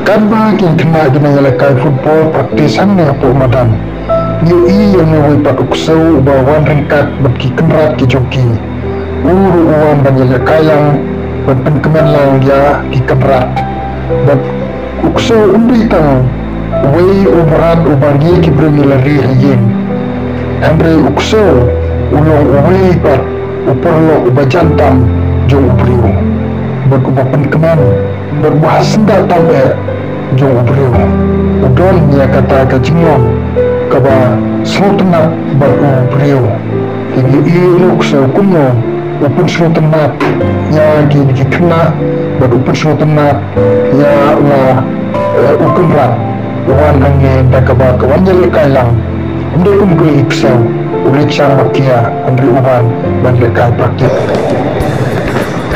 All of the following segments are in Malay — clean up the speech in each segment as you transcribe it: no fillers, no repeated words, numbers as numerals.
Kadba king kena gina lekai football praktisan ne po madan. New yang ne wai pat uksau ba wan ringkat bagi kenrat ki joki. Uru uwan ban lekai yang ban penkemen lang ya ki kenrat. Ban uksau undi tang wai uberat ubangi ki beri lari hayin. Andre uksau ulong wai pat uperlo ubajantam jong ubriu. Ban penkemen berbahas sendak tambe jong ubriu. Udon ya kata kajingon kaba slotenat bar ubriu. Hingga iluk seukunyo upun slotenat ya gini kena bar upun slotenat ya la ukun rat wan angin da kaba kawan jale kailang inde kum ko iksau ulit sang makia andri uban ban lekai praktik.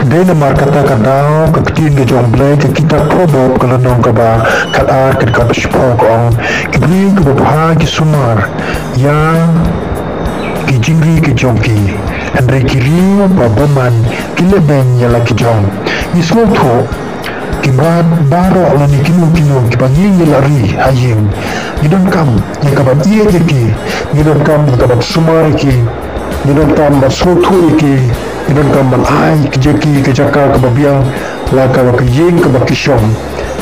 Dena markata kadang keketin ke jomble ke kita probo kalau nong kaba kata ke kaba sepong kong kibri ke bapak ke sumar yang kijingri ke jongki andre kiri babaman kileben ya lagi jong ismo to kibat baro ala ni kinu kibangin ya lari hayim gidon kam yang kaba iya jeki gidon kam kaba sumar ki gidon kam basotu ki gidon kam ban ai kejeki kejaka kebabiang laka wakijing kebakishom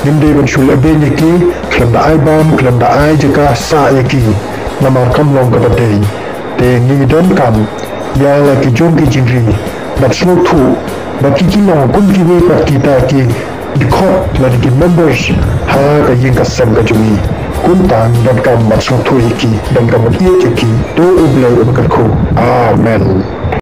ginde ban shule benye ki kelanda ai bam kelanda ai jeka sa yaki namar kam long kabadei te gidon kam ya laki jong ki jingri bat sotu baki kino kun ki we pat kita ki dikot la di members ha ka ying kasam ka jumi kuntan dan kam bat sotu yaki dan kam iya jeki do ublai ubakatku amen.